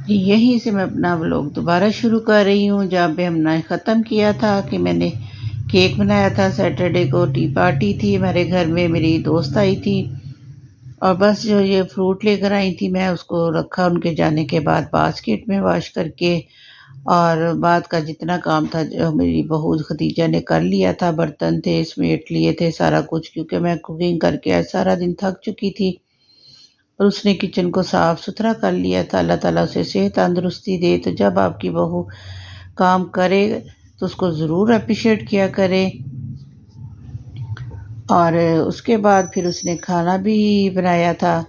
जी, यहीं से मैं अपना व्लॉग दोबारा शुरू कर रही हूँ, जहाँ पे हमने ख़त्म किया था कि मैंने केक बनाया था। सैटरडे को टी पार्टी थी हमारे घर में, मेरी दोस्त आई थी और बस जो ये फ्रूट लेकर आई थी, मैं उसको रखा उनके जाने के बाद बास्केट में वॉश करके। और बाद का जितना काम था जो मेरी बहू खदीजा ने कर लिया था, बर्तन थे, समेट लिए थे सारा कुछ, क्योंकि मैं कुकिंग करके आज सारा दिन थक चुकी थी। और उसने किचन को साफ सुथरा कर लिया था। अल्लाह ताला उसे सेहत तंदुरुस्ती दे। तो जब आपकी बहू काम करे तो उसको ज़रूर अप्रिशिएट किया करें। और उसके बाद फिर उसने खाना भी बनाया था।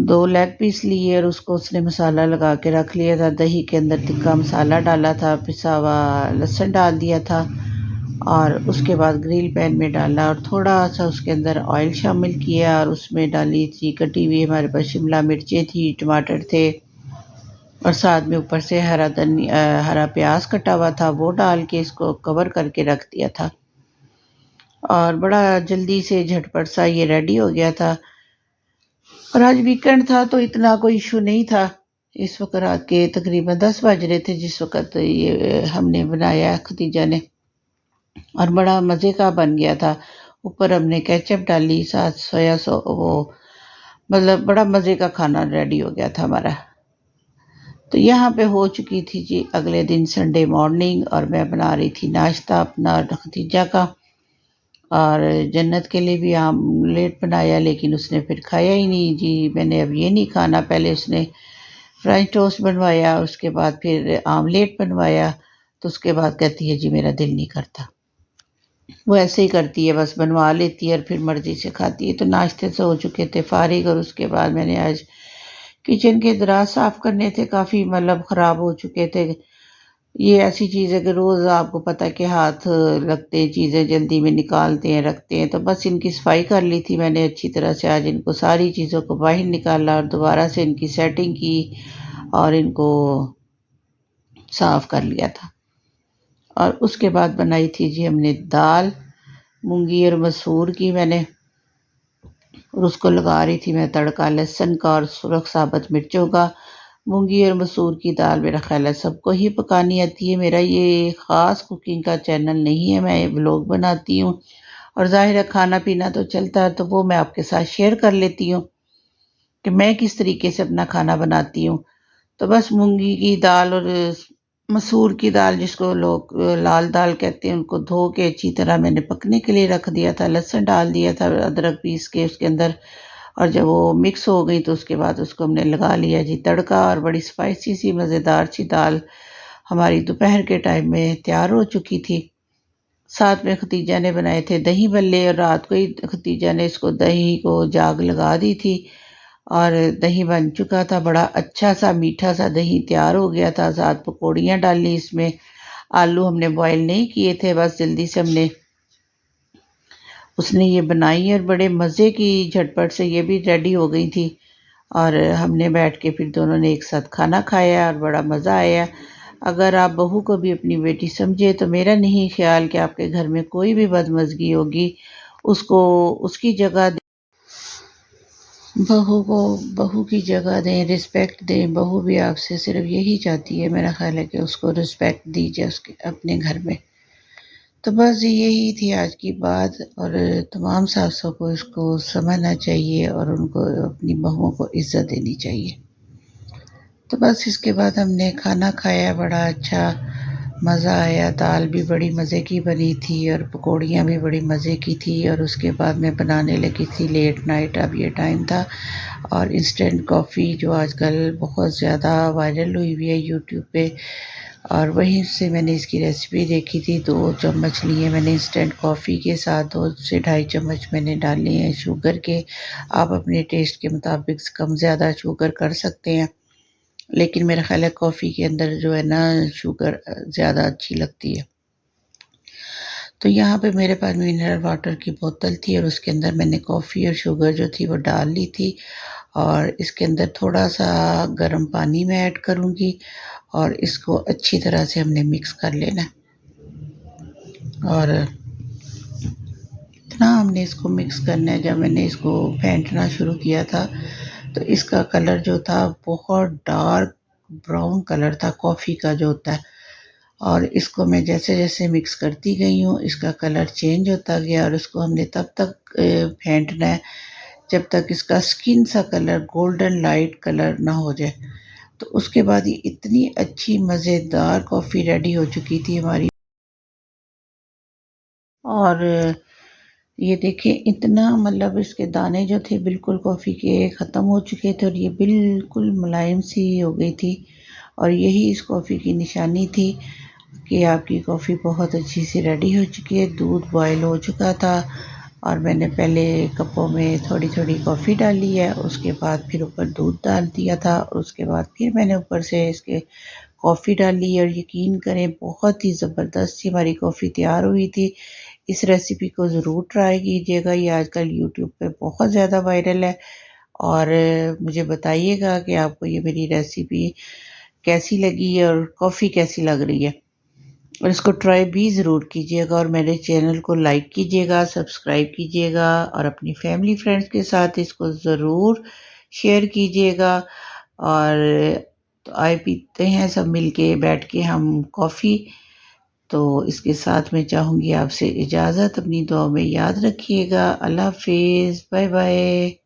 2 लेग पीस लिए और उसको उसने मसाला लगा के रख लिया था। दही के अंदर तिक्का मसाला डाला था, पिसा हुआ लहसुन डाल दिया था और उसके बाद ग्रिल पैन में डाला और थोड़ा-सा उसके अंदर ऑयल शामिल किया और उसमें डाली थी कटी हुई हमारे पास शिमला मिर्चें थी, टमाटर थे और साथ में ऊपर से हरा प्याज कटा हुआ था, वो डाल के इसको कवर करके रख दिया था। और बड़ा जल्दी से झटपट सा ये रेडी हो गया था। और आज वीकेंड था तो इतना कोई इशू नहीं था। इस वक़्त रात के तकरीबन 10 बज रहे थे जिस वक़्त ये हमने बनाया खदीजा ने, और बड़ा मज़े का बन गया था। ऊपर हमने केचप डाली, साथ सोया सो वो मतलब बड़ा मज़े का खाना रेडी हो गया था हमारा। तो यहाँ पे हो चुकी थी जी अगले दिन संडे मॉर्निंग और मैं बना रही थी नाश्ता अपना और खदीजा का। और जन्नत के लिए भी आमलेट बनाया, लेकिन उसने फिर खाया ही नहीं जी। मैंने अब ये नहीं खाना, पहले उसने फ्रेंच टोस्ट बनवाया, उसके बाद फिर आमलेट बनवाया, तो उसके बाद कहती है जी मेरा दिल नहीं करता। वो ऐसे ही करती है, बस बनवा लेती है और फिर मर्ज़ी से खाती है। तो नाश्ते से हो चुके थे फ़ारिग और उसके बाद मैंने आज किचन के दराज साफ़ करने थे, काफ़ी मतलब ख़राब हो चुके थे। ये ऐसी चीज़ है कि रोज़ आपको पता है कि हाथ लगते हैं, चीज़ें जल्दी में निकालते हैं, रखते हैं। तो बस इनकी सफाई कर ली थी मैंने अच्छी तरह से। आज इनको सारी चीज़ों को बाहर निकाला और दोबारा से इनकी सेटिंग की और इनको साफ़ कर लिया था। और उसके बाद बनाई थी जी हमने दाल, मूँगी और मसूर की मैंने, और उसको लगा रही थी मैं तड़का लहसुन का और सुरख साबुत मिर्चों का। मूँगी और मसूर की दाल मेरा ख़्याल है सबको ही पकानी आती है। मेरा ये ख़ास कुकिंग का चैनल नहीं है, मैं ये व्लॉग बनाती हूँ और ज़ाहिर है खाना-पीना तो चलता है, तो वो मैं आपके साथ शेयर कर लेती हूँ कि मैं किस तरीके से अपना खाना बनाती हूँ। तो बस मूँगी की दाल और मसूर की दाल जिसको लोग लाल दाल कहते हैं, उनको धो के अच्छी तरह मैंने पकने के लिए रख दिया था। लहसुन डाल दिया था, अदरक पीस के उसके अंदर, और जब वो मिक्स हो गई तो उसके बाद उसको हमने लगा लिया जी तड़का और बड़ी स्पाइसी सी मज़ेदार सी दाल हमारी दोपहर के टाइम में तैयार हो चुकी थी। साथ में खतीजा ने बनाए थे दही भल्ले और रात को ही खतीजा ने इसको दही को जाग लगा दी थी और दही बन चुका था। बड़ा अच्छा-सा मीठा-सा दही तैयार हो गया था। साथ पकौड़ियाँ डाली इसमें। आलू हमने बॉयल नहीं किए थे, बस जल्दी से हमने उसने ये बनाई और बड़े मज़े की झटपट से ये भी रेडी हो गई थी। और हमने बैठ के फिर दोनों ने एक साथ खाना खाया और बड़ा मज़ा आया। अगर आप बहू को भी अपनी बेटी समझे तो मेरा नहीं ख़्याल कि आपके घर में कोई भी बदमज़गी होगी, उसको उसकी जगह बहू को बहू की जगह दें, रिस्पेक्ट दें। बहू भी आपसे सिर्फ़ यही चाहती है, मेरा ख़्याल है कि उसको रिस्पेक्ट दीजिए उसके अपने घर में। तो बस यही थी आज की बात। और तमाम सासों को इसको समझना चाहिए और उनको अपनी बहुओं को इज़्ज़त देनी चाहिए। तो बस इसके बाद हमने खाना खाया, बड़ा अच्छा मज़ा आया। दाल भी बड़ी मज़े की बनी थी और पकौड़ियाँ भी बड़ी मज़े की थी। और उसके बाद मैं बनाने लगी थी लेट नाइट, अब ये टाइम था, और इंस्टेंट कॉफ़ी जो आजकल बहुत ज़्यादा वायरल हुई हुई है यूट्यूब पे, और वहीं से मैंने इसकी रेसिपी देखी थी। 2 चम्मच लिए मैंने इंस्टेंट कॉफ़ी के साथ, 2 से ढाई चम्मच मैंने डाले हैं शुगर के। आप अपने टेस्ट के मुताबिक कम ज़्यादा शुगर कर सकते हैं, लेकिन मेरा ख़्याल है कॉफ़ी के अंदर जो है ना शुगर ज़्यादा अच्छी लगती है। तो यहाँ पे मेरे पास मिनरल वाटर की बोतल थी और उसके अंदर मैंने कॉफ़ी और शुगर जो थी वो डाल ली थी, और इसके अंदर थोड़ा-सा गर्म पानी मैं ऐड करूँगी और इसको अच्छी तरह से हमने मिक्स कर लेना है। और इतना हमने इसको मिक्स करना है, जब मैंने इसको फेंटना शुरू किया था तो इसका कलर जो था बहुत डार्क ब्राउन कलर था, कॉफ़ी का जो होता है। और इसको मैं जैसे-जैसे मिक्स करती गई हूँ, इसका कलर चेंज होता गया और इसको हमने तब तक फेंटना है जब तक इसका स्किन सा कलर गोल्डन लाइट कलर ना हो जाए। तो उसके बाद ये इतनी अच्छी मज़ेदार कॉफ़ी रेडी हो चुकी थी हमारी। और ये देखिए इतना मतलब इसके दाने जो थे बिल्कुल कॉफ़ी के ख़त्म हो चुके थे और ये बिल्कुल मुलायम सी हो गई थी। और यही इस कॉफ़ी की निशानी थी कि आपकी कॉफ़ी बहुत अच्छी सी रेडी हो चुकी है। दूध बॉयल हो चुका था और मैंने पहले कपों में थोड़ी-थोड़ी कॉफ़ी डाली है, उसके बाद फिर ऊपर दूध डाल दिया था और उसके बाद फिर मैंने ऊपर से इसके कॉफ़ी डाली और यकीन करें बहुत ही ज़बरदस्त सी हमारी कॉफ़ी तैयार हुई थी। इस रेसिपी को ज़रूर ट्राई कीजिएगा, ये आजकल यूट्यूब पे बहुत ज़्यादा वायरल है। और मुझे बताइएगा कि आपको ये मेरी रेसिपी कैसी लगी और कॉफ़ी कैसी लग रही है। और इसको ट्राई भी ज़रूर कीजिएगा और मेरे चैनल को लाइक कीजिएगा, सब्सक्राइब कीजिएगा और अपनी फैमिली फ्रेंड्स के साथ इसको ज़रूर शेयर कीजिएगा। और तो आए पीते हैं सब मिलके बैठ के हम कॉफ़ी। तो इसके साथ मैं चाहूँगी आपसे इजाज़त, अपनी दुआ में याद रखिएगा। अल्लाह हाफ़िज़, बाय बाय।